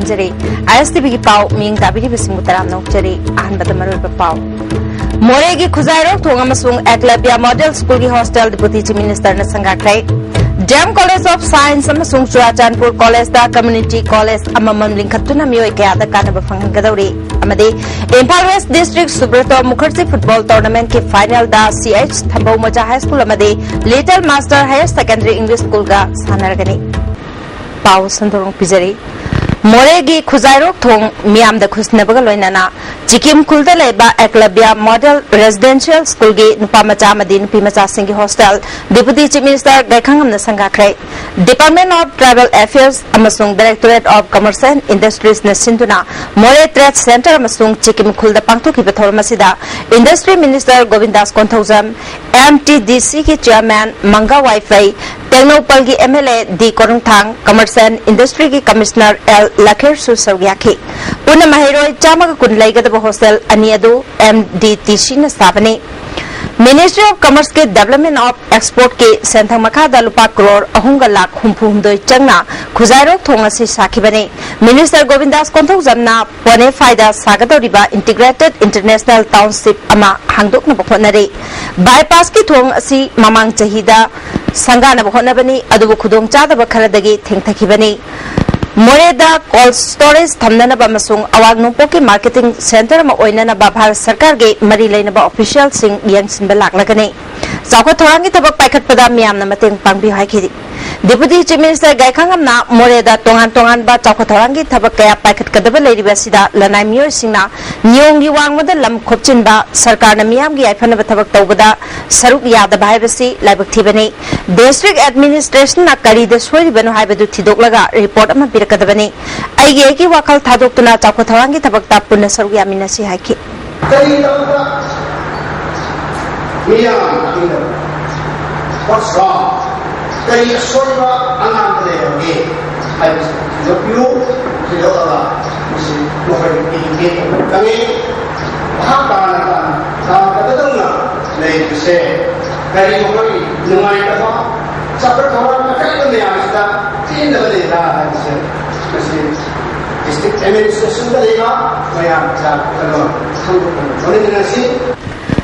खमजरे ISTV की पाव Ming दाबिरी busing तराम नौकचरे आहन बदमर पाव मोरे की खुजाइरो थोंग एकलव्य मॉडल स्कूल की हॉस्टल डिप्टी चीफ मिनिस्टर ने संगाख्रे DM college of science Churachandpur college community college लिंखत्तुना मियोय कयादा कानब फंगदौरी Imphal west district Subroto Mukherjee football tournament के फाइनल CH थंबौ मजा high school little master higher secondary English school का सानरगनी पाव संदोरंग पिजरी मोरे की खुजाइरोक थोंग मियाम खुसनबग लोइनाना चिकिम खुलद लेबा एकलव्य मॉडल रेजिडेंशियल स्कूल की नुपा मचा नुपी मचा सिंह की hostel deputy chief minister Gaikhangam संगाख्रे department of tribal affairs directorate of commerce and industries ने सिंधुना मोरे ट्रेड सेंटर चिकिम खुलद पांगथोखिबा थौरम असिदा industry minister Govindas Konthoujam MTDC की चेयरमैन मंगा वाईफाई टेक्नोपल की MLA D Korungthang commerce and industry की कमिश्नर L लखेर सुसौयाखी पुनः महिरोय चामग कुन लेगदब हॉस्टल अनियदु MDTC ने स्थापने मिनिस्ट्री ऑफ कमर्स के डेवलपमेंट ऑफ एक्सपोर्ट के सेंथंग मखादा लुपा करोड़ अहुंग लाख हुंफुहुमदोय चंगना खुजाइरोक थोंग असि साखिबने मिनिस्टर गोविंदास कोंथौजमना पने फायदा सागदौरिबा इंटीग्रेटेड इंटरनेशनल टाउनशिप अमा हांगदोकना बखोनरे बाईपास की थोंग असि ममांग चहीदा संगाना बखोनबनी अदुबु खुदोंग चादब खरदगी थेंगथखिबनी मोरेदा कोल्ड स्टोरेज थमनब अवाग नोपो की मार्केटिंग सेंटर में भारत सरकार के मरी लेनब ऑफिशियल यंगसिनब लागलगने चाउखत थौरांगी थबक पाइखटपदा मियामना मतेंग पांगबि हाइखिदि डिप्टी चीफ मिनिस्टर गैखांगमना मोरेदा तोंगान तोंगानबा चाउखत थौरांगी थबक कया पाइखटकदब लेरिबसिदा लनाय मियोयसिंगना नियोंगी वांगमदा लम खोपचिनबा सरकारना मियामगी आइफनब थबक तौबदा सरुक यादब हाइबसि लाइबक थिबने डिस्ट्रिक्ट एडमिनिस्ट्रेशन ना करीद सोइरिबनो हाइबदु थिदोकलगा रिपोर्ट अमा पिरकदबने आइगे की वाखल थादोक्तुना चाउखत थौरांगी थबकता पुन्ना सरुक यामिनसि हाइखि what's wrong? Kaya sorba ang andre ay lopiu sila ala si buhay tingin kami hapana sa kadang na nay kasi kaya mo lumay ka pa sa perkawan na kaya na yan sa tinda nila kasi district administration nila kaya sa ano ano si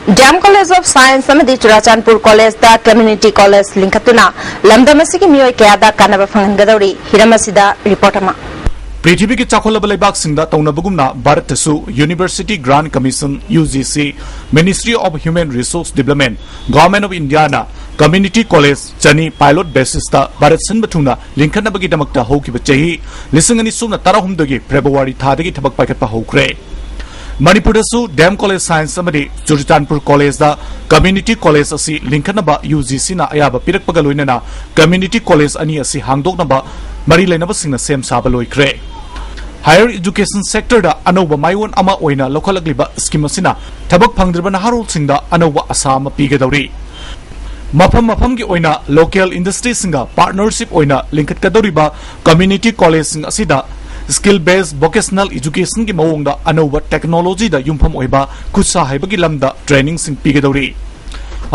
DM college of science Churachandpur college community college लिंखत्तुना लमदमसिगी मियोय कयादा कानब फंगनगदौरी हिरमसिदा report अमा पृथ्वी की चाखोलब लेबाकसिंगदा तौनबगुमना भारतसु university grant commission UGC ministry of human resource development government of India ना कम्युनिटी कॉलेज चनी पायलट बेसिस भारत सिंबथुना लिंखनबगीदमक्ता हौकिबा चही 2013 फेब्रुवारी थादगी थबक पाइखटपा हौख्रे मणिपुरदसु DM college science Churachandpur college community college लिंखनब UGC ना अयाब पिरकपगा लोइनना कम्युनिटी कॉलेज अनी हांगदोकनब मरी लेनबसिंगना सेम साबा लोइख्रे हायर एजुकेशन सेक्टर दा अनौब माइओन अमा ओइना लौखलकलिबा स्कीम असिना थबक फंगद्रिबा नहारोलसिंगदा अनौब आशा अमा पीगदौरी मफम मफम की ओइना लोकल इंडस्ट्री सिंगा पार्टनरशिप ओइना लिंखतकदौरिबा कम्युनिटी कॉलेज सिंग असिदा स्किल बेस्ड वोकेशनल एजुकेशन की मवोंगदा अनौब टेक्नोलॉजी दा युमफम ओइबा खुसा हाइबगी लमदा ट्रेनिंग सिंग पीगदौरी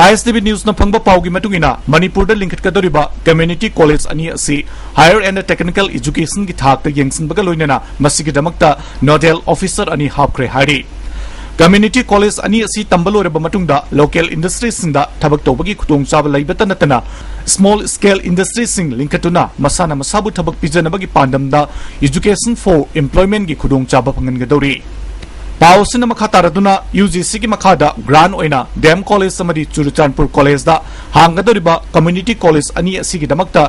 ISTV न्यूज न फंगबा पाउगी मतुंगिना मणिपुर दा लिंखतकदौरिबा कम्युनिटी कॉलेज अनी असि हायर एंड टेक्निकल एजुकेशन की थाकता यंगसिनबगा लोइनना मसिगिदमक्ता नोडल ऑफिसर अनी हापख्रे हाइरी कम्युनिटी कॉलेज अनी असि तंबलोरबा मतुंगदा लोकल इंडस्ट्री सिंगदा थबक तौबगी खुदोंचाबा लैबता नतना स्मॉल स्केल इंडस्ट्री सिंग लिंखतुना मसाना मसाबु थबक पिजनबगी पांडमदा एजुकेशन फॉर एम्प्लॉयमेंट की खुदोंचाबा फंगनगदौरी पाउसिन मखा तारदुना UGC की मखादा ग्रांट ओइना डैम कॉलेज समदि चुराचानपुर कॉलेज दा हांगदौरिबा कम्युनिटी कॉलेज अनी असिगी दमक्ता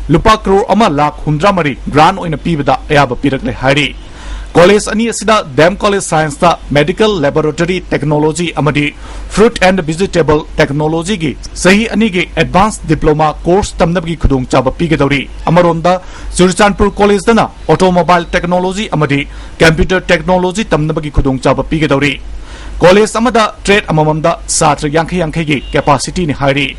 लुपा करोड़ अमा लाख 113 ग्रांट ओइना पीबदा अयाबा पिरकले हाइरी कॉलेज अनी असिदा डैम कॉलेज साइंस दा मेडिकल लैबोरेटरी टेक्नोलॉजी अमदी फ्रूट एंड वेजिटेबल टेक्नोलॉजी की सही अनी के एडवांस डिप्लोमा कोर्स तमनबगी खुदोंचाबा पीगदौरी अमरोंदा चुराचानपुर कॉलेज दना ऑटोमोबाइल टेक्नोलॉजी अमदी कंप्यूटर टेक्नोलॉजी तमनबगी खुदोंचाबा पीगदौरी कॉलेज अमदा ट्रेड अमममदा छात्र 50 की कैपेसिटी ने हाइरी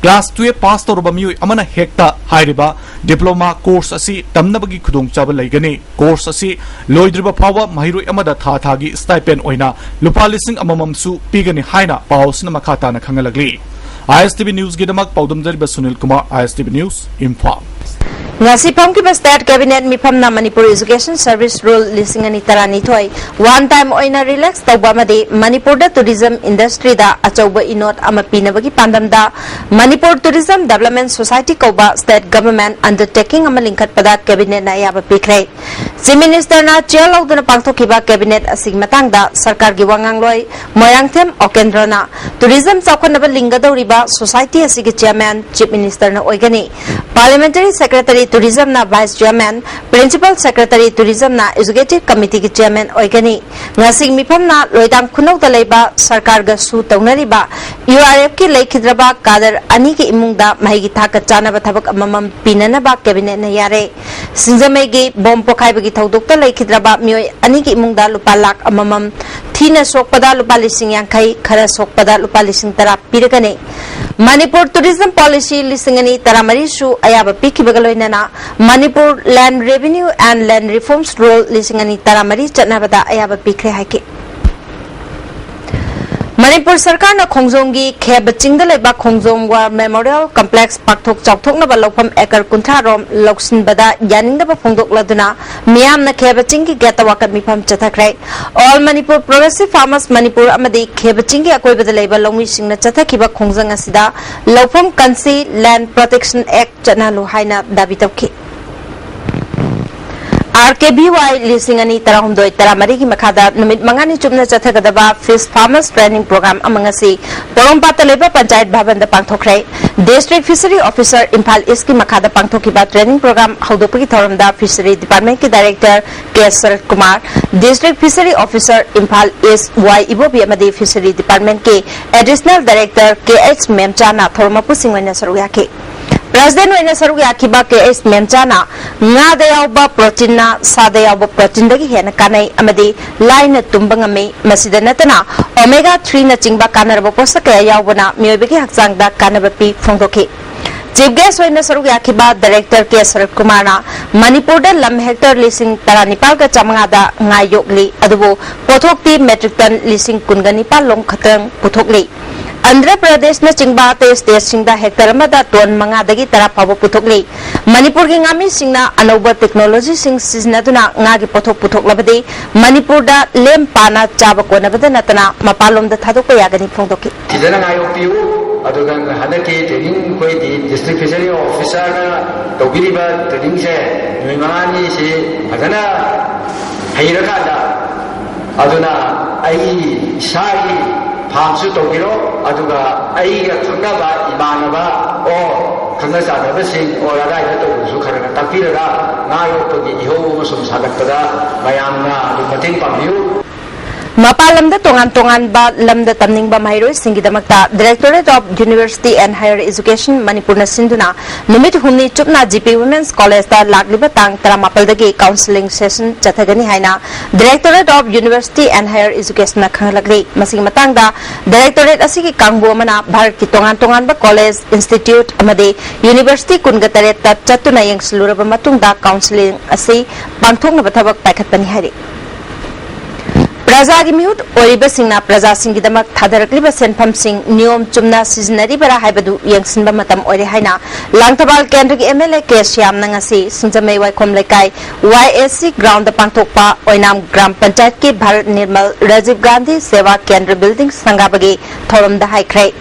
क्लास 12 पास तौरबा मियोय अमना हेक्ता हाइरिबा डिप्लोमा कोर्स असी तमनबगी खुदोंचाबा लैगनी कोर्स असी लोइद्रिबा फावा महिरोय अमदा थाथागी स्टाइपेंड ओइना लुपा लिसिंग अमममसु पीगनी हाइना पाउसना मखाताना खंगलगली ISTV न्यूज गिदमक पौदमजरिबा Sunil Kumar ISTV news Imphal ngasi pamkiba state cabinet mifamna Manipur education service rule lisingani tarani thoi one time oina relax tawba made Manipur da tourism industry da achauba inot ama pinabagi pandamda Manipur tourism development society koba state government undertaking ama lingkhat pada cabinet na yaba pikre chief minister na chair lauduna pangthokiba cabinet asig matang da sarkar gi wangang loi moyangthem okendra na tourism chakhonaba lingadoriba society asigi chairman chief minister na oigani parliamentary secretary tourism na vice chairman principal secretary tourism na executive committee ki chairman oigani ngasing mifam na loidang khunok da leiba sarkar ga su taunariba urf ki leikhidraba kadar ani ki imungda mahi gi thak chanaba thabak amamam pinana ba cabinet na yare singjamai gi bom pokhai ba gi thodok ta leikhidraba mioi ani ki imungda lupa lakh amamam thina sokpada lupa lising yankai khara sokpada lupa lising tara piragane Manipur tourism policy lisingani taramari su ayaba pikibagaloinana Manipur land revenue and land reforms rule lisingani taramari chatnabada ayaba pikre haike Manipur Sarkar na Khongjonggi Khebachingda leba Khongjong War Memorial Complex Pakthok Chawthoknaba lawpham ekar kunthra rom loksinbada yaningdaba phongdokladuna miyam na Khebachinggi getawakat mifam chathakrai All Manipur Progressive Farmers Manipur amadi Khebachinggi akoibada leba longmi singna chathakhiba khongjang asida lawpham Kansi Land Protection Act chanalu haina dabi tawki RKBY lisingani tarahumdoi taramari ki makhada numit mangani chupna chathagadaba fish farmers training program amangasi Torompa taleba panchayat bhavan da pangthokrai district fishery officer Imphal East ki makhada pangthokiba training program haudopagi thoramda fishery department ki director K Sarat Kumar district fishery officer Imphal East Y Ibobi amadi fishery department ki additional director KH Memchana thormapu singwana saruyake President Wayne Sarugi Akiba KS Memchana nga dayawba protein na sa dayawba protein dagi hena kanai amadi line na tumbangami masida natana omega 3 na chingba kanaraba posa kaya yawbana miyobigi hakjang da kanaba pi phongdoki Chief Guest Wayne Sarugi Akiba Director K Sarat Kumar na Manipur da lam hector lising taranipal ka chamanga da nga yokli adubo pothokti metric ton lising kunganipal long khatang puthokli Andhra Pradesh na chingba te state singda hectare amada ton manga dagi tara phabo puthokli Manipur gi ngami singna anoba technology sing siznaduna nga gi pothok puthok labadi Manipur da lem pana chaba kona bada natana mapalom da thadok yagani phongdoki tidana ngayo piu aduga hanaki training koi di district fishery officer na tobiriba training se nimani se adana hairaka da aduna ai sai Pamsu Tokiro, Aduga, Aiga Kangaba, Imanaba, or Kangasa, the sing, or a guy to Sukara, Takira, Nayo to the Iho, some Sadakada, Mayamna, Matin Pamu. Mapalamda tongan ba lamda tamning ba mahiroy singidamakta Directorate of University and Higher Education Manipur na sinduna numit humni chupna GP Women's College da lagliba tang taramapaldagi counseling session chathagani haina Directorate of University and Higher Education na khanglagri masing matangda Directorate asigi kangbu amana Bharat ki tongan ba college institute amade university kungatare ta chatuna yengsluraba matungda counseling asi pangthongna bathabak paikhatpani hari Praja ki mihut oriba singna praja singi damak thadarakliba senpham sing niyom chumna siznari bara haibadu yangsinba matam ore haina Langtabal Kendra ki MLA K Shyam nangasi singjamai waikhom lekai YSC ground da pangthokpa oinam gram panchayat ki Bharat Nirmal Rajiv Gandhi Seva Kendra building sangabagi thoram da haikrai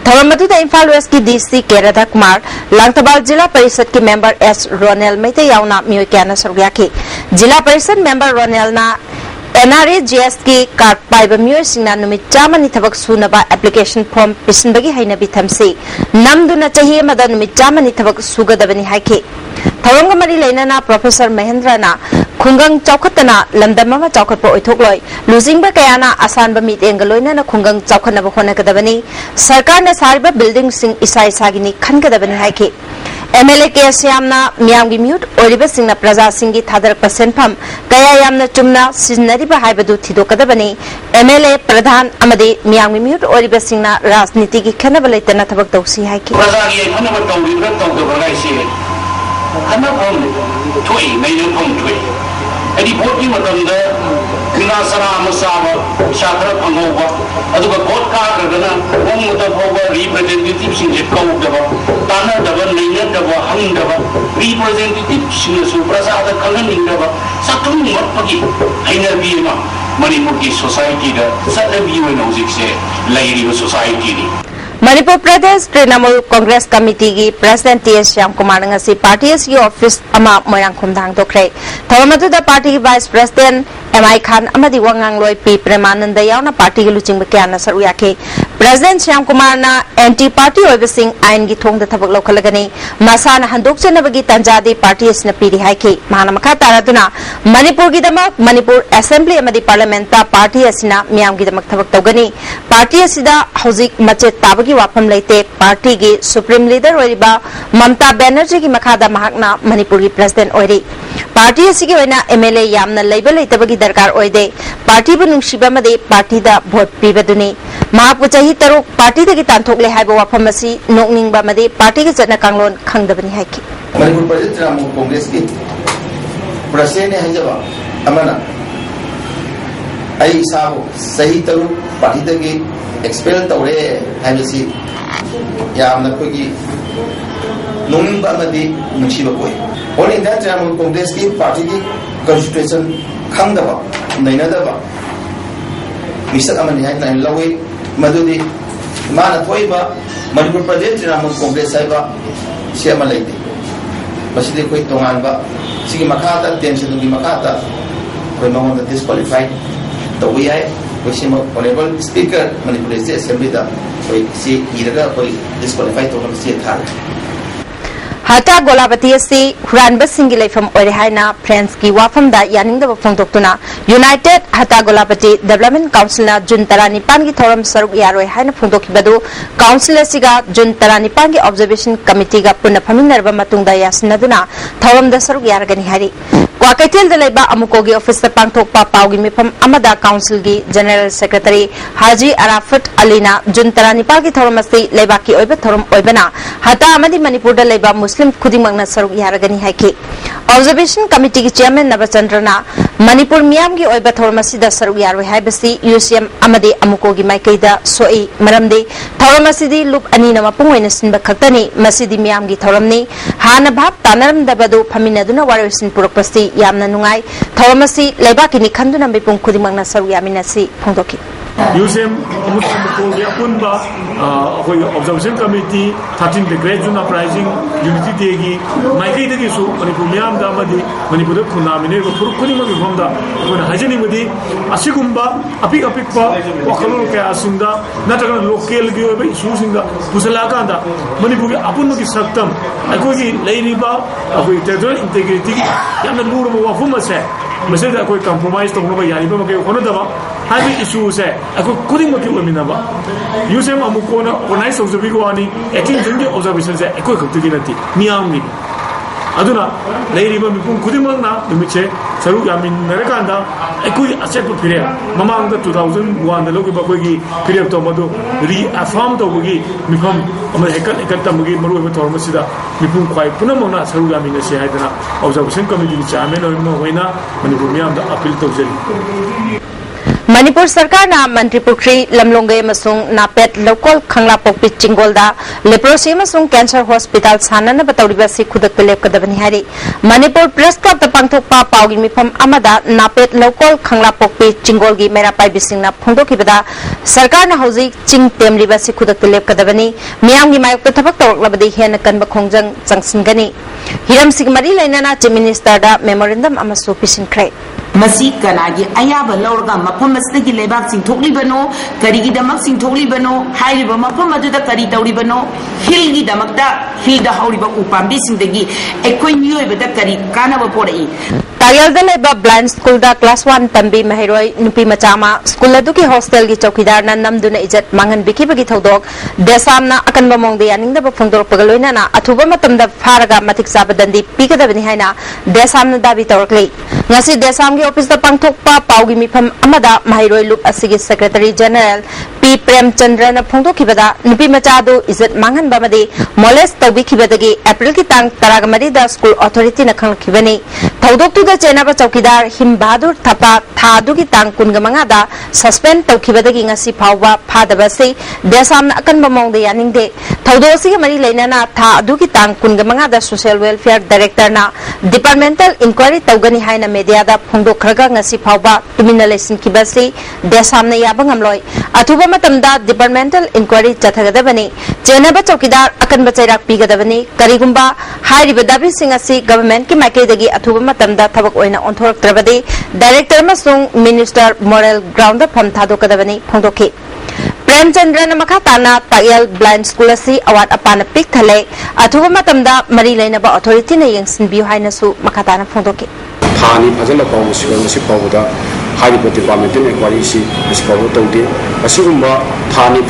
Thoramadu da Imphal West ki DC K Radha Kumar Langtabal Jila Parishad ki member S Ronel Maite yauna mioi kyana sargyaki Jila Parishad member Ronel na NRA GS की card पाइबा मियोय सिंगना नुमित चामनि थबक सुनबा application form पिसनबगी हाइनबि थमसे नमदुना चाहिए मदा नुमित चामनि थबक सुगदबनि हाइखे थवंग मरि लेना professor Mahendra ना खुंगंग चौखतना लमदममा चौखतपो ओइथोक्लोय लुजिंगबा कयाना आसानबा meeting लोइना खुंगंग चौखनबा होनगदबनि सरकार ना सारिबा building सिंग इसाई सागिनी खनगदबनि हाइखे MLA के श्यामना मियामगी म्यूट ओरिबा सिंगना प्रजा सिंगी थादरक सेनफम कया यामना चुमना सिजनरिबा हाइबदु थिदोकदबनि MLA प्रधान अमदि मियामगी म्यूट ओरिबा सिंगना राजनीति की खनब लेतना थबक तौसी हाइकी प्रजा की खनब तौरिबा तौदबगाइसे खनब हम थोई मैनु हम थोई एदि भोट की मतमदा किना सरा मसाबा पैसा खरा फंगोबा अदुगा भोट कागदना ओंगदा फोबा रिप्रेजेंटेटिव सिंह कौदबा तानदबा नैनदबा हंगदबा रिप्रेजेंटेटिव सिंह प्रसाद खंगनिंगदबा साथुम मत्पगी हैनबीमा मणिपुर की सोसाइटी दा सदबी होना उजिकसे लाइरिबा सोसाइटी नी मणिपुर प्रदेश तृणमूल कांग्रेस कमिटी की प्रेसिडेंट टीएस श्याम कुमार ने पार्टी की ऑफिस मोरंगखुमदांग दोखरे थवमदुदा पार्टी की वाइस प्रेसिडेंट एमआई खान वांगांगलोई पी प्रेमानंद यावना पार्टी की लुचिंग क्या सरू याखे president Shyam Kumar anti party आइन की थोंग थबक लौखलगनी मसाना हंदोकचनबगी तंजादी पार्टी असना पीरी हाइखे माना मखा तारादुना मणिपुर की दमक मणिपुर असेंबली अमदी पार्लियामेंट पार्टी असना मियाम की दमक थबक तौगनी पार्टी असिदा हौजिक मचेत ताबगी वाफम लेते पार्टी की सुप्रीम लीडर होइबा ममता बनर्जी की मखादा महाकना मणिपुर की प्रेसिडेंट होइरी पार्टी असिगी होइना एमएलए यामना लेबा लेतबगी दरकार होइदे पार्टी बु नुंसिबा मदे पार्टी दा वोट पीबदुनी महापु चाही तरुक पार्टी दगी तांथोकले हाइबा वाफम असि नोकनिंगबा मदे पार्टी की जना कांगलोन खंगदबनी हाइकी मणिपुर प्रदेश तृणमूल कांग्रेस की प्रेसिडेंट ने हजबा अमना आई साबो सही तरुक पार्टी दगी एक्सपेल तौरे हाइबसी यामना कोगी नोंगबा मदे नुंसिबा कोई ऑल इंडिया तृणमूल कांग्रेस की पार्टी की कॉन्स्टिट्यूशन खंगदबा नैनदबा मिसक अमन हाइ ताइन लवे मदुदी माना थोइबा मणिपुर प्रदेश तृणमूल कांग्रेस हाइबा सेमा लेते मसिदे कोई तोंगानबा सिगी मखाता टेंशन की मखाता कोई मंगोंदा डिस्क्वालीफाइड तौई है कोई honourable speaker Manipur state assembly दा कोई सी हिरगा कोई डिस्क्वालीफाइड तो हम से था हटा गोलाबती हुरानब सिंगी लेफम ओइरे फ्रेंड्स की वाफम यानिंगदब फोंदोक्तुना यूनाइटेड हटा गोलाबती डेवलपमेंट काउंसिल जून 19 की थौरम सरुक यारोय हाइना फोंदोकिबदु काउंसिल असिगा जून 19 की ऑब्जर्वेशन कमिटी का पुनः फमिनरबा मतुंगदा यासिनदुना थौरमदा सरुक यारगनी हारि क्वाकैथेल लेबा अमुको की ऑफिस पांथोकपा पाउगी मिफम अमदा काउंसिल की जनरल सेक्रेटरी हाजी अराफत अलीना जून 19 की थौरम असि लेबा की ओइबा थौरम ओइबना हटा अमदी मणिपुर दा लेबा मुस्लिम खुदिमंगना सरुक यारगनी हाइके ऑब्जर्वेशन कमिटी की चेयरमैन नवचंद्रना मणिपुर मियाम की ओइबा थौरम असिदा सरुक यारोय हाइबसी यूसीएम अमदी अमुको की माइकैदा सोई मरमदे थौरम असिदी लुप अनि न मपुंग ओइना सिनबा खक्तनी मसिदी मियाम की थौरमनी हाना भाब तानरमदबदु फमिनदुना वारिसिन पुरकपसी यामना नुंगाई थौरम असि लेबाकिनी खंदुना मिपुंग खुदिमंगना सरुक यामिनसी फोंदोकी यूसीएम मुकोगी अपुनबा अखोई observation committee 13 the great June uprising unity day की माइकैदगी सु मणिपुर मियाम दा मदि मणिपुर खुनामिने को फुरु खुनिमग विफमदा अखोना हाइजनी मदि असिगुम्बा अपिक अपिकपा वखलोल कया सिंदा नटगन लोकल गी ओबे इशू सिंदा पुसला कांदा मणिपुर की अपुन की सक्तम अखोगी लेनिबा अखोई टेरिटोरियल इंटीग्रिटी यामना लुरम वाफुम से मसेदा अखोई कंप्रोमाइज तोनबा यारिबा मके होनदबा हाइबी इशू से अखोई खुदिमकी ओमिनबा यूसीएम अमुकोना ऑर्गेनाइज तौजबिगो वानी एक्टिंग जंगे ऑब्जर्वेशन से अखोई खक्तगी नति मियामगी अदुना लेरिबा मिपुं खुदिमंगना निमिचे सरुक यामिनरकांदा अखोई असेप फिरे ममांगदा 2001 दा लोगिबा कोगी फिरे तो मदु री अफार्म तौबगी मिफम अमर हेकल एकल तमगी मरु होय थोरमसिदा मिपुं खाइ पुनमंगना सरुक यामिनसे हाइदना ऑब्जर्वेशन कमिटी की चेयरमैन होइना मणिपुर मियाम दा अपील तौजरी मणिपुर सरकार मंत्री पुख्री लमलोंगे नापेट लोकल खंगलापोपी चिंगोलदा लेप्रोसी कैंसर हॉस्पिटल साननब तौरीबसी खुदक लेपकदबनी हारि मणिपुर प्रेस क्लब पांथोकपा पाउगी मिफम अमदा नापेट लोकल खंगलापोपी चिंगोल की मेरा पाइबिसिंगना फोंदोकिबदा सरकार हौजिक चिंग तेमरीबसी खुदक लेपकदबनी मियाम की मायक थबक तौरलबदी हेन कनब खोंजंग चंगसिंगनी हिरमसिंग मरी लेना चीफ मिनिस्टर दा मेमोरेंडम अमसु पिसिनख्रे मसी कनागी अयाबा लौरगा मफम असदगी लेबाक सिंथोकलिबनो करिगिदमक सिंथोकलिबनो हाइरिबा मफम अदुदा करि तौरिबनो हिलगी दमकदा हिलदा हौरिबा उपाम्बी सिंदगी एकोइ मियोइबदा करि कानाबा पोरई तायलदा लेबा ब्लाइंड स्कूल दा क्लास 1 तंबी महिरोय नुपी मचामा स्कूल अदुकी हॉस्टल की चौकीदार ना नमदुना इज्जत मांगन बिकिबगी थौदोक देसामना अकनबा मोंगदे यानिंगदबा फोंदोरपगा लोइनाना अथुबा मतमदा फारगा मतिक चाबा दंदी पीगदबनी हाइना देसामना दाबी तौरकले ngasi desam gi office da pangthokpa paugi mifam amada mahiroy loop asigi secretary general P. Premchandra Phongdokibada Nupi Machado Izat Mangan Bamadi Molest Tawbikibadagi April ki tang Taragamari da School Authority na Kibani Tawdok to the Chenaba Chowkidar Him Bahadur Thapa Thaduki tang Kungamanga da suspend Tawkibadagi Ngasi Pawa Padabasi Desam Akan Bamong the Yaning de Tawdosi Mari Lenana Thaduki tang Kungamanga da Social Welfare Director na Departmental Inquiry Tawgani Haina Media da Phongdok Kraga Ngasi Pawa Tumina Lesin Kibasi Desam na Yabang Amloy Atuba Matamda Departmental Inquiry Chathagadabani Chenaba Chowkidar Akan Bachairak Pigadabani Karigumba High Ribadabi Singasi Government Ki Makedagi Atuba Matamda Tabak Oina Onthorok Trabadi Director Masung Minister Moral Ground Pham Thadokadabani Phongdoki Premchandra Makatana Tayal Blind School asi awat apana pik thale Atuba Matamda Mari Lainaba Authority na Yangsin Biu Hainasu Makatana Phongdoki Thani Fazala Paw Masi Pawda Haribo Departmental Inquiry si Paw Tawdi Asigumba Thani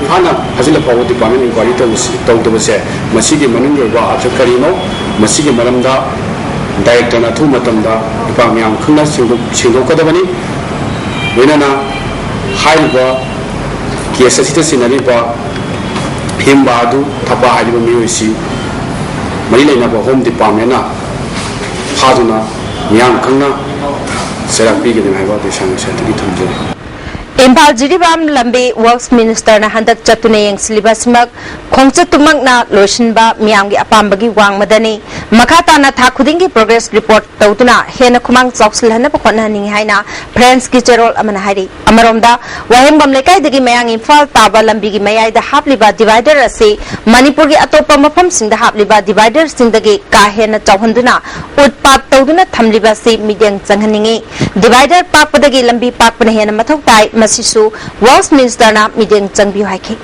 Phana Fazala Paw Department Inquiry Tawdabase Masigi Manunga Karino Masigi Maramda Director na Thu Matamda Department Khuna Sindokadabani Wenana Haribo Kiesa Sita Sinariba Himbadu Thapa Haribo Miyusi Marilena Home Department na Haduna Yang Khana Serapi Gidin Haiba Deshan Sentri Tamjari Impal Jiribam Lambe Works Minister na Handak Chatune Yang Silibasimak Khongchatumak na Loshinba Miyamgi Apambagi Wang Madani Makata na Thakudingi Progress Report Tautuna Hena Kumang Zoksilhana Pakona Ning Haina Friends Ki Cherol Amanahari Amaromda Wahembam Lekai Dagi Mayang Infal Taba Lambigi Mayai da Hapliba Divider Asi Manipuri Atopa Mapam Sing da Hapliba Divider Sing Dagi Kahena Chauhanduna Utpat Tauduna Thamliba Si Midyang Zanghaningi Divider Pakpadagi Lambi Pakpana Hena Mathoktai Masisu Works Minister na Midyang Changbiu Haiki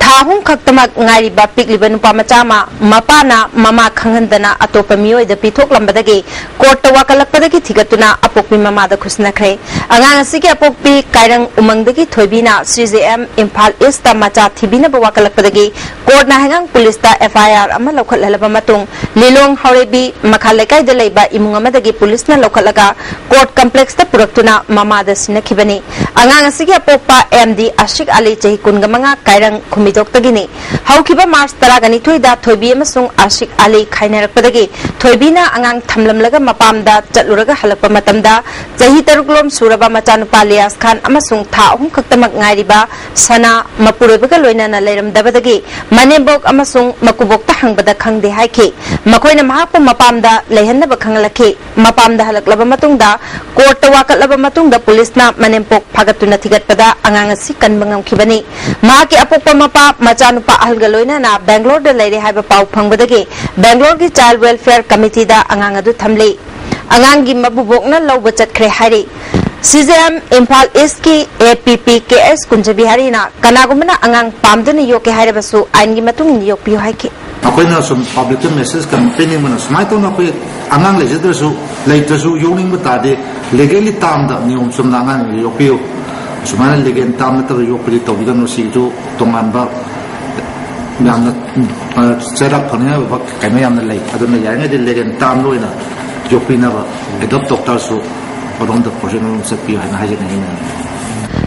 Thahung Khaktamak Ngariba Pikliba Nupa Machama Mapana Mama Khanghandana Atopa Miyoi da Pithok Lambadagi Court Wakalakpadagi Thigatuna Apokpi Mama da Khusnakre Angang Asiki Apokpi Kairang Umangdagi Thoibina CJM Impal East ta Macha Thibina Wakalakpadagi Court na Hangang Police ta FIR ama Lokhalalaba Matung Lilong Horebi Makhalekai da Leiba Imungamadagi Police na Lokhalaga Court Complex ta Puraktuna Mama da Sinakhibani Angang Asiki Apokpa MD Ashik Ali Chahi Kungamanga Kairang Doktegini Haukiba Mars Taragani Tuida Toibi Masung Ashik Ali Kainerakpadagi Toibina Angang Thamlamlaga Mapamda Chatluraga Halapa Matamda Jahi Taruglom Suraba Machanupa Lias Khan Amasung Thahum Kaktamak Ngariba Sana Mapurebaga Loinana Leram Dabadagi Manebok Amasung Makubok Tahangbada Khangde Haiki Makoina Mahapu Mapamda Lehanaba Khangalaki Mapamda Halaklaba Matungda Court Wakatlaba Matungda Police na Manempok Pagatuna Tigatpada Angang Sikan Bangam Kibani Maki Apopa Mapa Machanupa Algaloina na Bangalore da Lady Haiba Pau Pangbadagi Bangalore ki Child Welfare Committee da Angangadu Thamli Angangi Mabubok na Loba Chatkre Hari CJM Impal East ki APP KS Kunjabihari na Kanagumana Angang Pamdana Yoke Haibasu Aingi Matung Yok Piu Haiki Akoina some public message campaigning mana sumaito na koy angang legislature later su yoning batade legally tamda nium sum nangan yokpio sumana legal tamda to yokpili to bidan no situ tonganba namna setup phone ba kaima yamna lei aduna yainga de legal tam loina yokpina ba adopt doctor su odon the professional sakpi haina hajena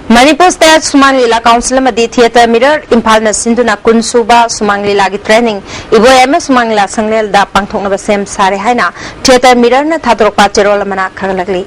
Manipur State Sumanglila Council Madi Theatre Mirror Impal na Sinduna Kunsuba Sumanglila gi training Iboyama Sumanglila Sanglel da Pangthokna Basem Sare Haina Theatre Mirror na Thadrokpa Cherol Mana Khaglagli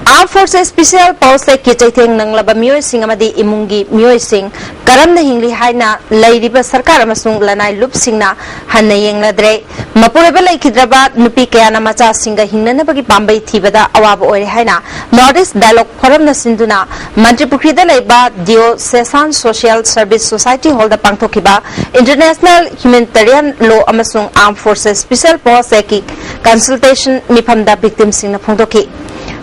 Armed Forces Special Post ki chaitheng nanglaba miyoi sing amadi imungi miyoi sing karamna hingli haina leiriba sarkar amasung lanai lup singna hanna yengladre mapureba laikhidraba nupi kayana macha singa hingnana bagi pambai thibada awaba oire haina Northeast Dialogue Forum na sinduna Mantri Pukrida leiba Dio Sesan Social Service Society Hall da pangthokiba International Humanitarian Law amasung Armed Forces Special Post ki consultation mifamda victim singna phongdoki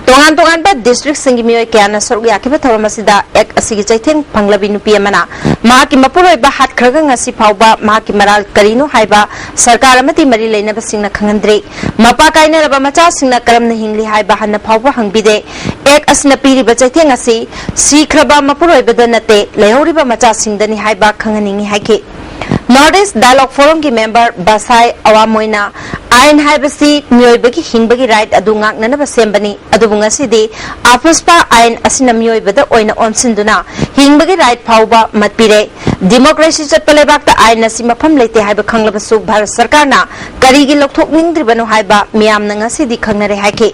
Tongan ba district singi miyoi kayana sorg yakiba thawamasida ek asigi chaitheng phanglabi nupi amana mahaki mapuroi ba hat khraga ngasi phawba mahaki maral karino haiba sarkar amati mari leina basingna khangandre mapa kaina raba macha singna karamna hingli haiba hanna phawba hangbide ek asna piri ba chaitheng asi sikraba mapuroi badanate lehori ba macha singdani haiba khanganingi haike Northeast Dialogue Forum ki member Basai Awamoina आयन हाइबसी मियोइबगी हिंबगी right अदु ngaknanaba sembani adubu ngasidi afuspa आयन asina miyoibada oina onsinदुना हिंबगी right फाउबा matpire democracy chatpa lebakta आयन asi mafam leite haiba khanglabsu bharat sarkarna karigi lokthokningdribano haiba miyamna ngasidi khangnare haike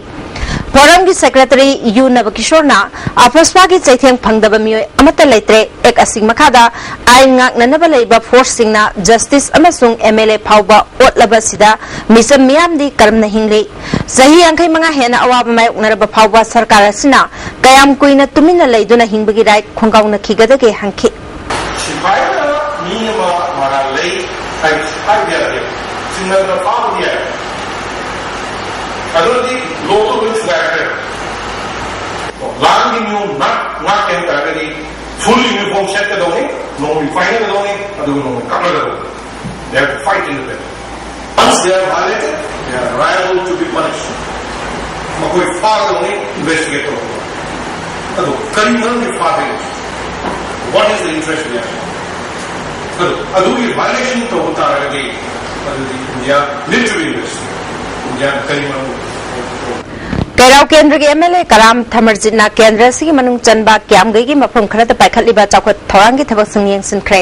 forum की सेक्रेटरी यू नवकिशोरना अफस्पा की चैथेंग फंगदब मियोय अमत लेत्रे एक using मखादा आइन ngaknanaba leiba force singna justice amasung MLA phauba otlaba sida misam miyamdi karamna hingli sahi angkai manga hena awaba mai unaraba phauba sarkar asina kayam kuina tumina leiduna hingbagi right khonggauna khigadage hangki sipaina miyama mara lei ai sipaia sinna phaudia adodi local which director landing you not can target full uniform set ka done no refiner ka done adu no kamla ka they have to fight in the once they are violated they are liable to be punished makoi far done investigate karo adu criminal ni far what is the interest there adu violation to hota rage adu ya literally ya criminal कैराव केंद्र के MLA कराम थमरजिना केंद्र से मनुंग चनबा क्यामगई की मफम खरत पाइखलिबा चाखत थौरांगी थबक संग सिनख्रे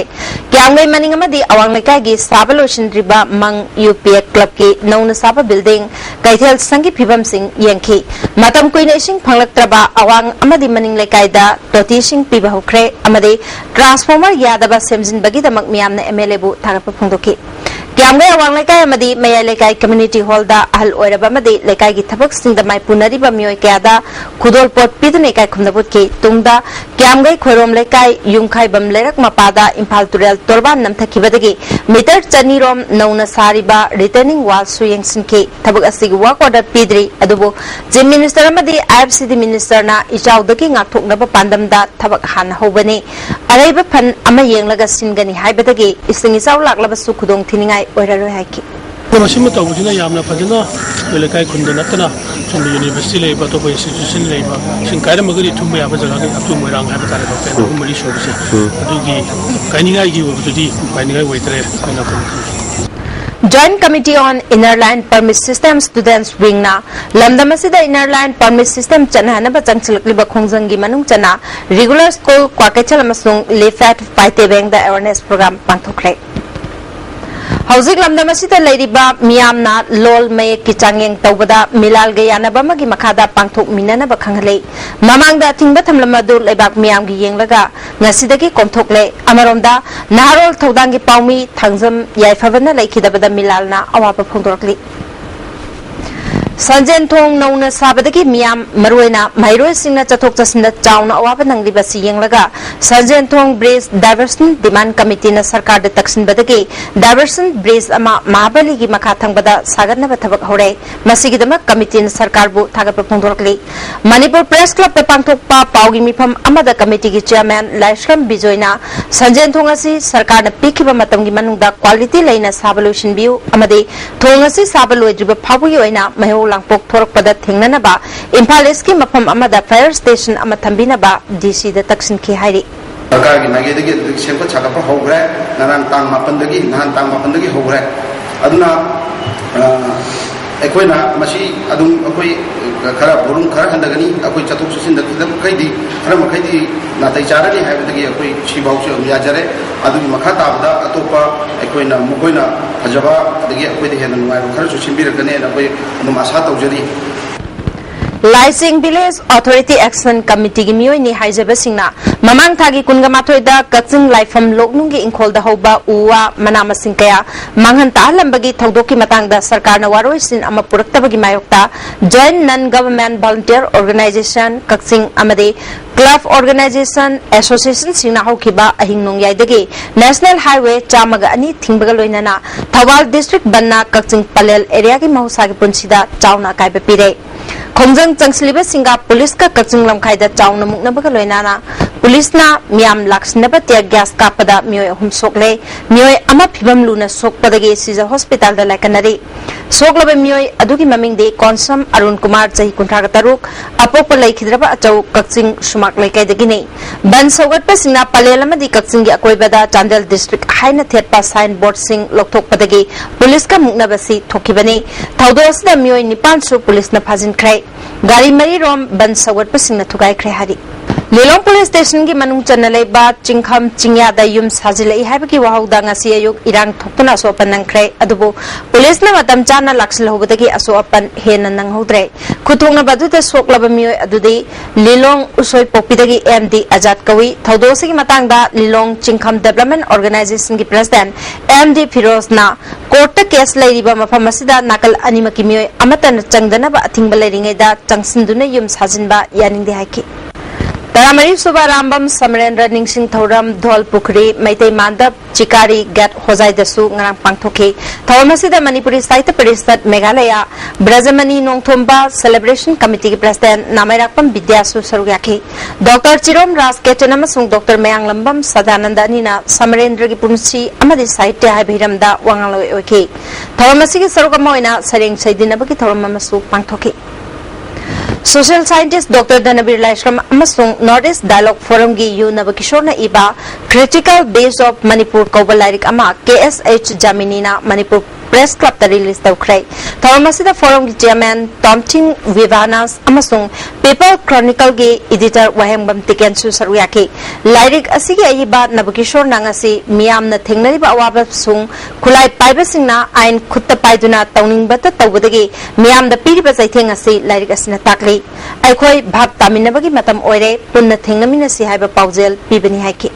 क्यामगई मनिंग अमदी अवांग लेकाई की साबलोशिनद्रिबा मंग UPA club की नौन साबा बिल्डिंग कैथेल संगी फिबम सिंह यंखी मतम कुइन इसिंग फंगलक्त्रबा अवांग अमदी मनिंग लेकाईदा तोती सिंह पिबा होख्रे अमदी ट्रांसफॉर्मर यादबा सेमजिनबगी दमक मियामना MLA बु थागप फंगदोकी क्यामगई अवांग लेकाई अमदी मया लेकाई कम्युनिटी हॉल दा अहल ओइरबा अमदी लेकाई की थबक सिंह दमाई पुनरिबा मियोय क्यादा खुदोल पोट पिदने काय खुमदबुत की तुंगदा क्यामगई खोरोम लेकाई युंखाई बम लेरक मपादा इम्फाल तुरेल तोरबान नमथखिबदगी मीटर चनीरोम नौना सारिबा रिटर्निंग वाल सुयंगसिन के थबक असिगी वर्क ऑर्डर पिद्री अदुबो जिम मिनिस्टर अमदी IFCD मिनिस्टर ना इचाउदगी ngakthoknaba pandamda थबक हान होबने अरैबा फन अमा येंगलगा सिनगनी हाइबदगी इसिंग इचाउ लाक्लबसु खुदोंग थिनिंगाई ओइरारोय हाइकी मसिम तौबदिना यामना फजना लेकाई खुंद नतना चुम यूनिवर्सिटी लेबा तो इंस्टीट्यूशन लेबा सिंग कायरमगरी थुम याबा जगह के अतु मोइरांग हाबा तारे बा पेन मरि सोबसे अदुगी काइनिगाई गी ओबदुदी काइनिगाई वैतरे काइना Joint Committee on Inner Line Permit System Students Wing na lamdamasida Inner Line Permit System chanhana ba changchilakliba khongjanggi manung chana regular school kwakechal amasung lefat paite bang da awareness program pangthokre हौजिक लमदमसिदा लेरिबा मियामना लोल मे की चांगेंग तौबदा मिलाल गयानबा मगी मखादा पांगथोक मिननबा खंगले ममांगदा थिंगबा थमलमदु लेबाक मियामगी येंगलगा ngasiदगी कोमथोकले अमरोमदा नारोल थौदांगी पाउमी थांजम याइफबना लेखिदबदा मिलालना अवापा फोंदोरकली Sanjenthong नौना साबदगी मियाम मरुएना माइरोय सिंगना चथोक चसिना चाउना अवाबा नंगलिबा सियेंगलगा Sanjenthong bridge diversion demand committee ना सरकार द तक्सिन बदगी डाइवर्सन ब्रिज अमा महाबली की मखा थंगबदा सागरनबा थबक होरे मसिगिदमा कमिटी ना सरकार बु थागप फोंदोरकली मणिपुर प्रेस क्लब द पांगथोकपा पाउगी मिफम अमदा कमिटी की चेयरमैन लाइश्रम बिजोयना संजेन थोंग असि सरकार ना पिखिबा मतमगी मनुंगदा क्वालिटी लेना साबलोशन बिउ अमदे थोंग असि साबलोइद्रिबा फाबुगी ओइना महो langpok thorokpada thingnanaba Imphal East ki mafam amada fire station ama thambinaba DC da taksin ki hairi सरकार की मागे दगी सेंपल छाका होग्रे नारायण तांग मापंदगी नान तांग मापंदगी होग्रे अदुना एकोइना मसी अदुम अकोइ खरा बोरुम खरा हंदगनी अकोइ चतुक सुसिन दखिदम खैदी खरा मखैदी नातै चारनी हाइबदगी अकोइ छिबाउसे याजरे अदुगी मखा ताबदा अतोपा एकोइना मकोइना फजबा अदगी अकोइदे हेन नुवाइरो खरा सुसिनबिरगने अकोइ नुम आशा तौजरी Laising Village Authority Action Committee की मियोई नि हाइजबा सिंगना ममांग थागी कुनगा माथोइदा कक्सिंग लाइफम लोकनुंगी इंखोलदा होबा उवा मनामा सिंकया मांगहन ताहलंबगी थौदोकी मतंगदा सरकारना वारोइसिन अमा पुरक्तबगी मायोक्ता Joint Non-Government Volunteer Organization Kakching अमदे Club Organization Association सिंगना होखिबा अहिंग नोंगयाइदगी National Highway चामगा अनि थिंगबगा लोइनाना थवाल डिस्ट्रिक्ट बन्ना कक्सिंग पलेल एरिया की महुसागी पुंसिदा चाउना काइबे पिरे खोंजंग चंगसलिबा सिंगा पुलिस का कक्सिंग लमखाइदा चाउना मुकनबगा लोइनाना पुलिस ना मियाम लाक्सनबा टियर गैस कापदा मियोय अहुम सोकले मियोय अमा फिबम लुना सोकपदगे सिजा हॉस्पिटल दा लाकनरी सोकलबा मियोय अदुगी ममिंगदे कॉन्सम अरुण कुमार चही कुंठागा तरुक अपोप लैखिद्रबा अचौ कक्सिंग सुमाक लैकाइदगिने बन सौगटपा सिंगना पलेल अमदी कक्सिंग गी अकोइबदा Chandel district haina thetpa sign board sing lokthokpadagi police ka muknabasi thokibani thaudos da mioi nipan su police na phajin krai gari mari rom ban sawat pasing na thugai krai hari Lilong Police Station ki manung chanalai ba chingkham chingya da yum sajilai habaki wahauda ngasi ayuk irang thokpuna so panang krai adubu police na matam chana laksil hobadagi aso apan hena nang hodre khuthongna badu da soklaba mioi adudi Lilong usoi popidagi MD Ajat Kawi thaudosi ki matang da Lilong Chingkham Development Organization ki president MD Firoz na court case lairiba mafam asida nakal animaki mioi amatan changdana ba athingba lairingai da changsinduna yum sajinba yaning de haiki Taramari Suba Rambam Samrendra Ningsing Thoram Dhol Pukri Maitai Mandap Chikari Gat Hozai Dasu Ngarang Pangthoki Thawamasida Manipuri Saita Parisat Meghalaya Brazamani Nongthomba Celebration Committee ki President Namairakpam Vidyasu Sarugaki Dr. Chirom Ras Ketanam Dr. Mayang Lambam Sadananda Nina Samrendra ki Punsi Amadi Sahitya Habiramda Wangaloi Oki Thawamasigi Sarugamoina Sareng Saidinabaki Thawamasu Pangthoki Social scientist Dr. Dhanabir Laishram amasung Northeast Dialogue Forum gi Yunaba Kishorna iba Critical Base of Manipur Kobal Lyric ama KSH Jaminina Manipur Press Club ta release tawkrai Thawamasida Forum gi chairman Tomting Vivanas amasung Paper Chronicle gi editor Wahengbam Tikensu Saruyaki Lyric asigi iba Nabakishor nangasi miyamna thengnari ba awaba sung khulai paibasingna ain khutta paiduna tawningbata tawbadagi miyamda piriba saitheng asi Lyric asina takli Aikoi bhab taminabagi matam oire punna thengamina si haiba paujel pibani haiki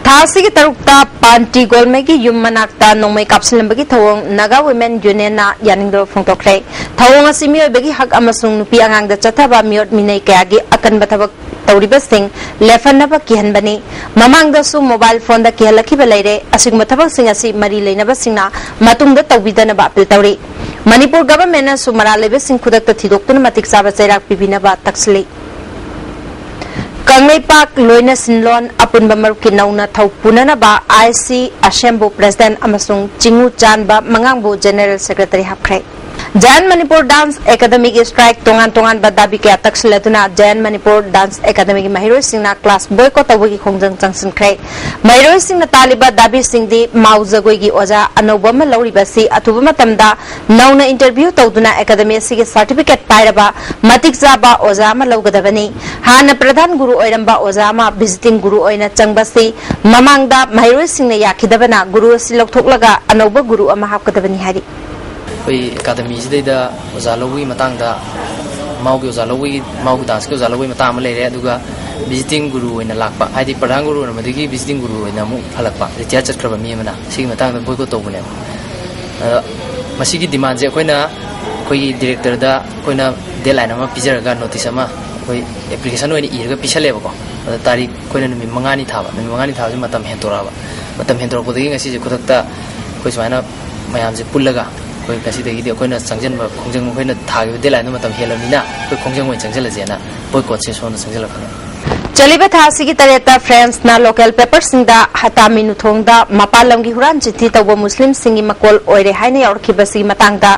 Thasi ki tarukta Panti Golmegi Yumanakta Nomai Kapsilambagi Thawong Naga Women Union na Yaningdo Phongtokre Thawong asimi bagi hak amasung nupi angang da chathaba miot minai kayagi akan bathabak tawriba sing lefanaba kihanbani mamang da su mobile phone da kihalaki balaire asig mathabak sing asi mari leinaba singna matung da tawbidana ba apil tawri Manipur government na sumara lebe sing khudak ta thidokuna matik saba chairak pibina ba taksli Kanglai Park Loina Sinlon Apun Bamaruki Nauna Thau Punana ba IC Assembo President Amasung Chingu Chan ba Mangangbu General Secretary Hapkrai Jain Manipur Dance Academy ki strike tongan ba dabi ke ataksilatuna Jain Manipur Dance Academy ki mahiroi singna class boycott awagi khongjang changsin krai mahiroi singna taliba dabi singdi maujagoi gi oja anoba ma lauri basi atuba matamda nauna interview tawduna academy si certificate pairaba matik jaba oja ma lawgadabani hana pradhan guru oiramba oja ma visiting guru oina changbasi mamangda mahiroi singna yakhidabana guru si lokthoklaga anoba guru ama hapkadabani hari Academy sida Zalawi matangda Maugi Zalawi Maugi dance ko Zalawi matama lere aduga visiting guru ina lakpa haidi pradhan guru na madigi visiting guru ina mu halakpa tia chatkraba mi mana sigi matangda boycott tobune masigi demand je koina koi director da koina deadline ama pijaraga notice ama koi application oini irga pisaleba ko tarik koina numi mangani thaba matam hentoraba matam hentorapodagi ngasi je khodakta koi swaina mayam je pullaga koi kasi degi de koina changjan ba khongjang koina thagi deadline no matam helamina koi khongjang moi changjala jena boycott se sona changjala khana Chaliba thasi ki tareta friends na local paper singda hatami nuthongda mapalam gi huran chithi tawba muslim singi makol oire haina yorki basi matangda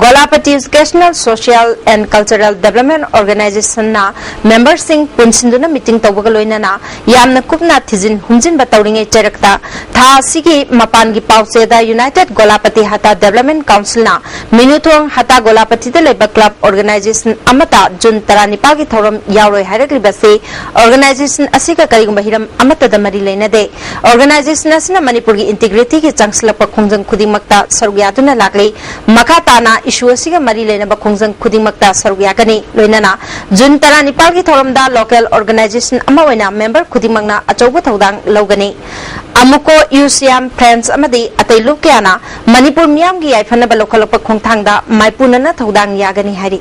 Golapati Educational Social and Cultural Development Organization na member sing punsinduna meeting tawba loina na yamna kupna thijin humjin batawringe cherakta thasi ki mapan gi pause da United Golapati Hata Development Council na minuthong hata Golapati de leba club organization amata June 19 gi thoram yawroi hairagri basi Organization asika karigumba hiram amata da mari leina de organization asina Manipur gi integrity ki changslapa khongjang khudingmakta sarugya lakli makata na issue asiga mari leina ba khongjang khudingmakta sarugya kani loinana June 19 gi thoramda local organization amawaina member khudingmakna achauba thodang logani amuko UCM friends amadi atai lukyana Manipur miyam gi yaifana ba lokhalapa khongthangda maipunana thodang yagani hari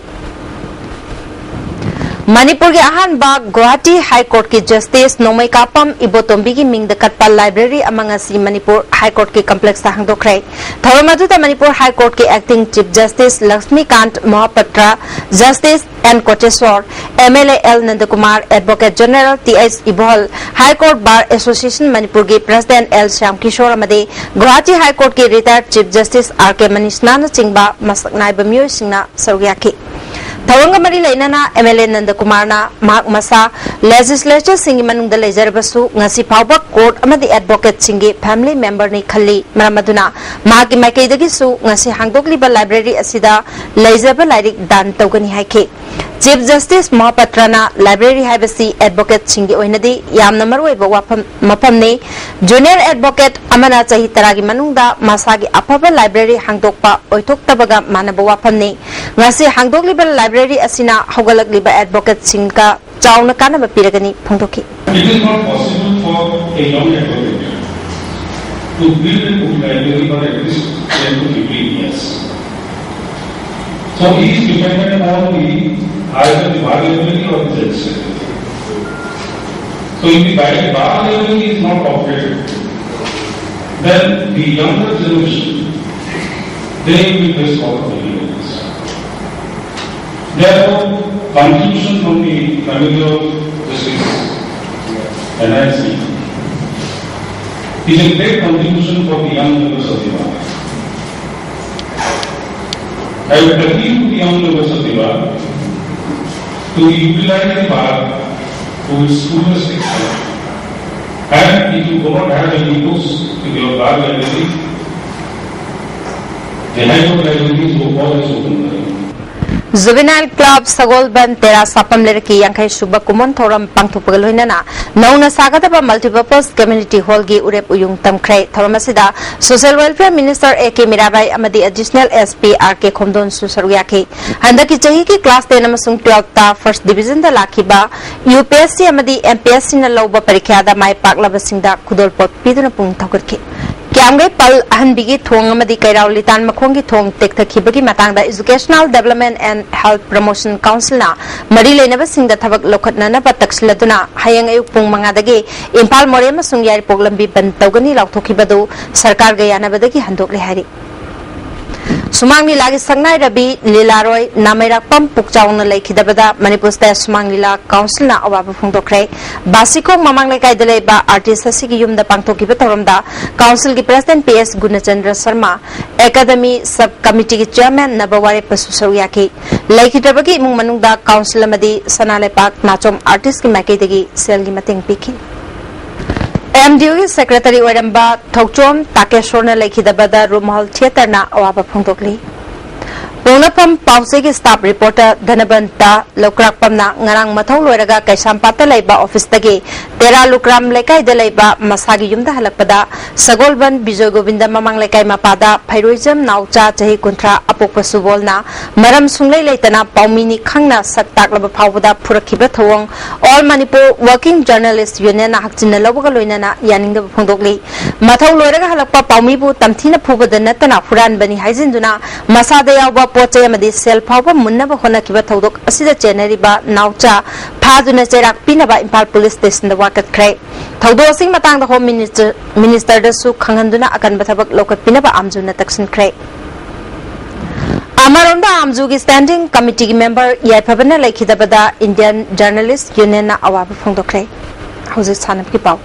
Manipur ke ahan ba Guwahati High Court ki Justice Nomai Kapam Ibotombi ki Ming the Katpal Library amangasi Manipur High Court ki complex ta hangdokrai Tharamadu ta Manipur High Court ki acting Chief Justice Lakshmikant Mohapatra Justice N Koteswar MLA L Nandakumar Advocate General TS Ibol High Court Bar Association Manipur ki President L Shyam Kishore amade Guwahati High Court ki retired Chief Justice RK Manishna na chingba masaknai bamyo singna sargyaki Tawanga mari lainana MLA Nandakumarna Mark Masa legislature singi manungda lejarbasu ngasi phawba court amadi advocate singi family member ni khalli maramaduna magi maikaidagi su ngasi hangdokliba library asida lejaba lairik dan tawgani haike Chief Justice Mahapatrana Library Habasi Advocate Singi Oinadi Yamna Maruiba Mapamni Junior Advocate Amana Chahi Taragi Manungda Masagi Apaba Library Hangdokpa Oitoktabaga Manaba Wapamni Ngasi Hangdokliba Library Asina Hogalakliba Advocate Singa Chauna Kanaba Piragani Pungtoki. It is not possible for a young advocate to build a good library for at least 10 to 15 years. So he is dependent on either the bar library or the judge library. So if the bar library is not operated, then the younger generation, they will be best out of the libraries. Therefore, contribution from the family of justice NIC is a great contribution for the young members of the bar. I would appeal to the young members of the bar to utilize the bar to its fullest extent. And if you do not have any books to your bar library, the High Court library is always open. Juvenile Club Sagolban Tera Sapam Lerki Yankai Suba Kumon Thoram Pangtupagaloinana, known as Sagataba Multipurpose Community Hall Gi Urep Uyung Tamkray, Thoramasida, Social Welfare Minister A.K. Mirabai Amadi Additional SP R.K. Komdon Susaruyaki, Handaki Chahiki Class 10 Namasung 12 Ta First Division the Lakiba, UPSC Amadi MPSC Naloba Parikada Mai Paklabasingda Kudolpot Piduna Pung Takurki. Kiamgai Pal Ahanbigi Thong Amadi Kairao Litan Makongi Thong Tektakibagi Matanga Educational Development and Health Promotion Council na Marile Never Sing the Tavak Lokatana Pataxladuna, Hayang Pung Mangadagi, Impal Morema Sungyari Poglambi Bentogani Lautokibado, Sarkar Gayana Badagi Handokli Hari. Sumang Lagi Sangnai Rabi, Lilaroy, Namirakpam Pukchauna Lake Hidabada, Manipur State Sumang Lila Council na Awaba Pungtokre, Basiko Mamang Lake Deleba, Artist Sigiyum the Pangtoki Betorumda, Council President PS Gunachandra Sarma, Academy Subcommittee Chairman Nabaware Pasusariaki, Lake Hidabagi Mumanunda, Council Amadi, Sanale Park, Nachom Artist Maketagi, Selgi Mating Piki. MDU Secretary Wedamba Tokchom Takeshorna Lekidabada Room Hall Theatre na Awaba Pungtokli. Pungapam Pausegi Staff Reporter Danabanta Lokrakpamna Ngarang Matau Loraga Kaisampata Laiba Office Tagi Tera Lukram Lekai de Laiba Masagi Yumda Halakpada Sagolban Bijoy Govinda Mamang Lekai Mapada Pyroism Naucha Chahi Kuntra Apokpa Subolna Maram Sunglai Leitana Paumini Khangna Saktak Laba Pawada Purakiba Thawong All Manipur Working Journalist Union Hakchina Lobaga Loinana Yaning the Pungdokli Matau Loraga Halakpa Paumibu Tamtina Puba the Natana Furan Bani Haizinduna Masada Yaba Poche Amadi Sel Papa Munaba Honakiba Todok Asida Generiba Naucha Paduna Cherak Pinaba Impal Police Station the Wakat Cray. Todo Sing Matang the Home Minister the Su Kanganduna Akan Batabak Lokat Pinaba Amjuna Taxin Cray. Amaronda Amzugi Standing Committee Member Yapabana Lake Hidabada Indian Journalist Union Awaba Pungdokre. How's it son of Kipau?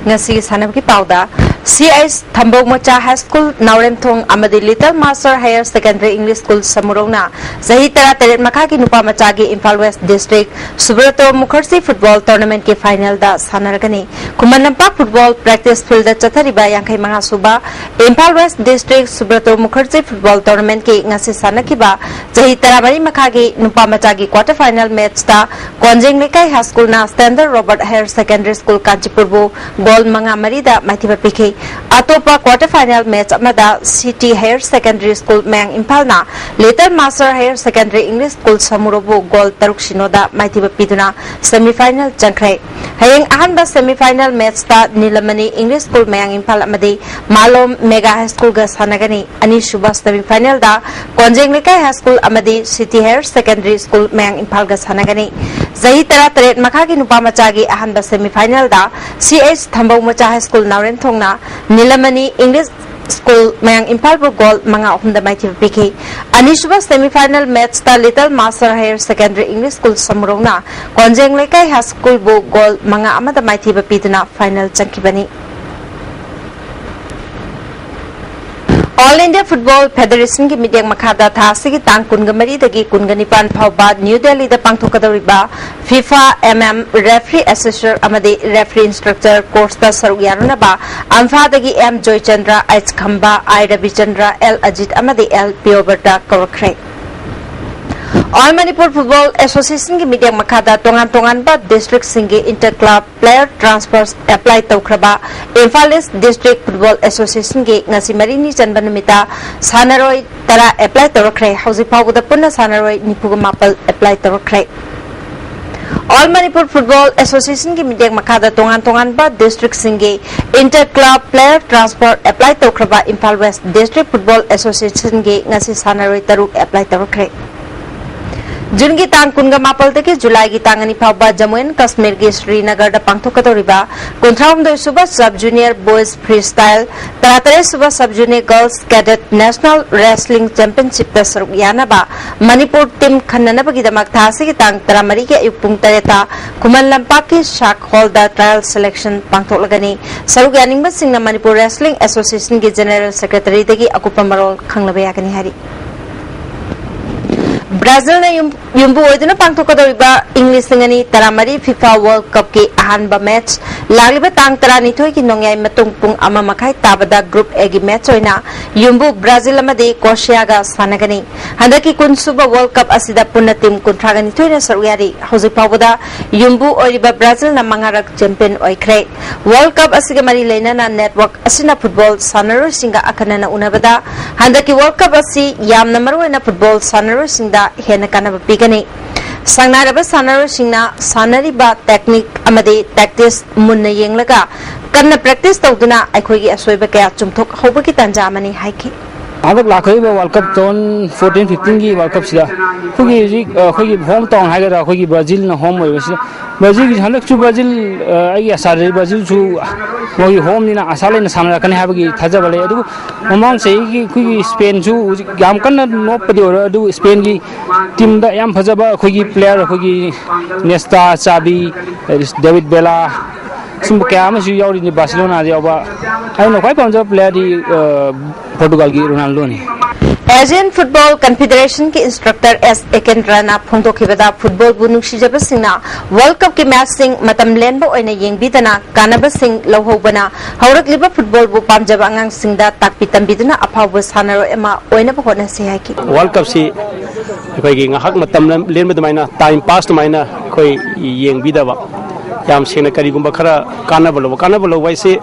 Ngasi sanabki pauda CS Thambog Mocha High School Naurem Thong Amadi Little Master Higher Secondary English School Samurongna Zahi Tara Teret Makaki Nupa Machagi Imphal West District Subrato Mukherjee Football Tournament ke final da sanaragani Kumanampak Football Practice Field da Chathariba Yangkai Manga Suba Imphal West District Subrato Mukherjee Football Tournament ke ngasi sanakiba Zahi Tara Mari Makagi Nupa Machagi quarter final match da Konjing Lekai High School na Standard Robert Higher Secondary School Kanchipurbu Goal Manga Marida Mathiba Pike Atopa quarter final match amada City Higher Secondary School Mang Impalna Little Master Higher Secondary English School Samurobu Goal Taruk Shinoda Mathiba Piduna semi final Jankrai Hayang Ahanba semi final match ta Nilamani English School Mang Impal amadi Malom Mega High School ga sanagani ani Shubha semi final da Konjing Lekai High School amadi City Higher Secondary School Mang Impal ga sanagani Zahi Tara Teret Makagi Nupa Machagi Ahanba semi final da CH Thambog Mocha High School Naurem Thongna Nilamani English School Mayang Impal bu goal manga ahumda maithib piki. Anisuba semi-final match ta Little Master Higher Secondary English School Samurona Konjeng Lekai High School bu goal manga amada maithib piduna final changkibani. All India Football Federation ki meeting makhada thasi ki tang kungamari dagi kunganipan phawba New Delhi da pangthokadoriba FIFA referee assessor amadi referee instructor course ta saruk yaruna ba Ampha dagi M Joy Chandra H Khamba I Ravi Chandra L Ajit amadi L Pioberta Korakre. All Manipur Football Association ki meeting makhada tongan ba district singi inter-club player transfers apply taukraba Imphal East District Football Association ki ngasi marini janba numita sanaroi tara apply taurakre hausi phawda punna sanaroi nipugmapal apply taurakre. All Manipur Football Association ki meeting makhada tongan ba district singi inter-club player transfer apply taukraba Imphal West District Football Association ki ngasi sanaroi taruk apply taurakre. June ki tang kunga mapal teki July ki tang ani phawba Jammu and Kashmir ki Srinagar da pangthokadoriba kunthram doi suba sub junior boys freestyle taratare suba sub junior girls cadet national wrestling championship ta saruk yana ba Manipur team khannana ba gidamak thasi ki tang taramari ki ayuk pung tareta Kuman Lampak ki Shak Hall da trial selection pangthoklagani saruk yaning ba singna Manipur Wrestling Association ki general secretary degi akupa marol khanglabe yakani hari. Brazil na yumbu oiduna pangthokadoriba English singani taramari FIFA World Cup ki ahanba match lagliba tang tarani thoi ki nongyai matung pung ama makhai tabada group A gi match oina yumbu Brazil amadi Croatia ga sanagani handaki kunsuba World Cup asida punna team kuntragani thoina saruyari hoji pawda yumbu oiriba Brazil na mangarak champion oikre World Cup asiga mari leina na network asina football sanaro singa akanana unabada handaki World Cup asi yamna maruena football sanaro singa hena kanaba pigani sangnaraba sanaro singna sanariba technique amadi tactics munna yenglaga kanna practice tawduna aikhoigi asoiba kaya chumthok hobaki tanja amani haiki adak lakhoi ba World Cup ton 14-15 ki World Cup sida khogi home town hagara khogi Brazil na home oi sida Brazil ki halak chu Brazil ai asare Brazil chu mogi home ni na asale na samra kan habagi thaja bale adu mamang sei ki khogi Spain chu gam kan no padi ora adu Spain ki team da yam phajaba khogi player khogi Nesta Xavi David Villa sum kya ma chu yauri ni Barcelona ja ba ai no kai pamja player di Portugal ki Ronaldo ni Asian Football Confederation ki instructor S Ekendrana phongdokhibada football bu nuksijaba singna World Cup ki match sing matam lenba oina yengbidana kanaba sing lohobana haurakliba football bu pamjaba angang singda takpi tambiduna aphawba sanaro ema oina ba hona se haki World Cup si koi gi ngahak matam lenba damaina time pass damaina koi yengbidaba yam singna karigumba khara kanabalo wai say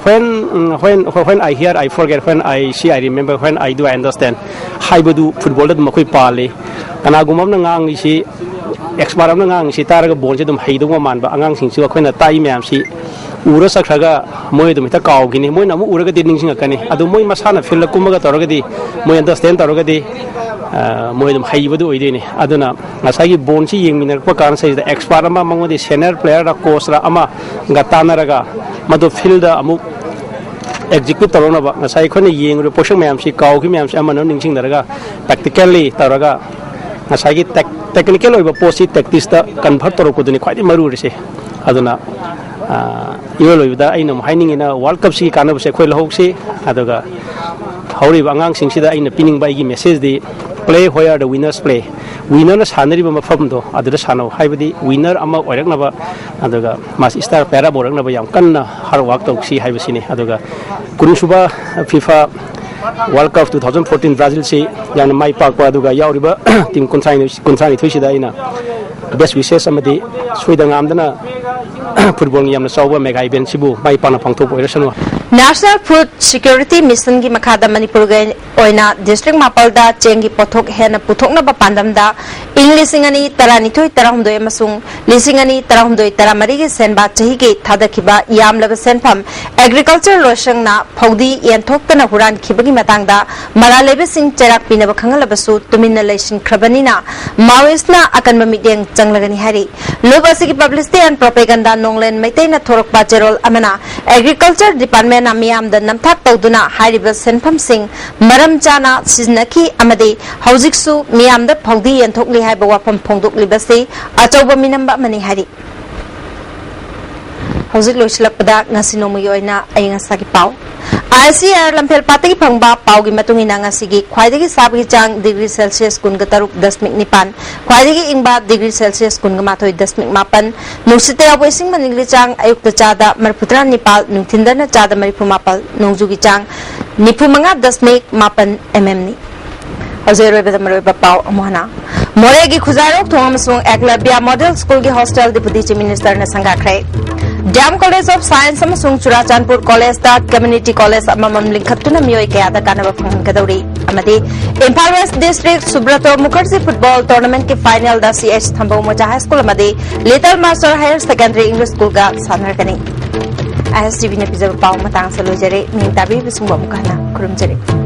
when I hear I forget, when I see I remember, when I do I understand haibadu football dum koi pale kana gumam na ngang si expert am na ngang si taraga ball je dum heidu man ba angang sing chu khoina tai myam si ura sakhraga moi dum ta kaw gini moi namu uraga di ning singa kani adu moi masana fil kumaga taraga di moi understand taraga di moi dum haibadu oidini aduna ngasagi bon si yengminar pa kan sai da expert ama mangodi senior player da coach ra ama gatana raga madu field da amu execute tarona ba ngasai khone yeng ru poshang myam si kaw ki myam si ama no ning sing daraga practically taraga ngasagi technical oiba posi tactics ta convert toro ko duni khwadi maru rise aduna yoloibda aina haining ina World Cup si kanab se khoi lohok si aduga hauri bangang sing sida aina pining bai gi message di play where the winners play winner na sanari ba mafam do adura sano haibadi winner ama oirak na ba aduga mas star para borak na ba yam kanna har wak to si haibasini aduga kurusuba FIFA World Cup 2014 Brazil si yang mai pak pa aduga yauriba team kontrani thuisida ina best wishes amadi suidang amdana football yamna sawba mega event sibu mai pana pangthok oirasanu National Food Security Mission ki makhada Manipur ga oina district mapalda chengi pothok hena puthokna ba pandamda English ingani tarani thoi tarahumdoi amasung lisingani tarahumdoi taramari gi senba chahi gi thadakhiba yamlaba senpham agriculture losang na phodi yenthokna huran khibagi matangda maralebe sing cherak pinaba khangalabasu tuminna leising khrabani na Maoist na akan mamideng changlagani hari lobasi ki publicity and propaganda Nonglen Maitena Thorokpa Jerol Amana Agriculture Department Amiam the Namtak Toduna Hariba Senpam Singh Maram Chana Siznaki Amadi Hauziksu Miam the Pongdi and Tokli Hibawapam Pongduk Libasi Achoba Minamba Mani Hari Hauzik Loislapda Nasinomoyoina Ayasaki Pau ICR Lampel Pati Pangba Paugi Matungina Ngasigi Kwaidagi Sabi Chang degree Celsius Kungataruk Dasmik Nipan Kwaidagi Ingba degree Celsius Kungamatoi Dasmik Mapan Nusite Awasing Manigli Chang Ayuk the Chada Marputra Nipal Nutindana Chada Maripumapal Nungjugi Chang Nipumanga Dasmik Mapan MMni Hauzik Reba Pau Mohana Moregi Khuzarok Thomasung Eklabia Model School ki Hostel Deputy Chief Minister na Sangakrai Dam College of Science Samasung Churachandpur College da Community College Amamam Linkhatuna Miyoi Kayada Kanaba Kadori Amadi Impal West District Subrato Mukherjee Football Tournament ki final da CH Thambau Mocha High School Amadi Little Master Higher Secondary English School ga Sanarkani ISTV ne Pizza Pau Matang Salojare Nintabi Bisumba Mukana Kurumjare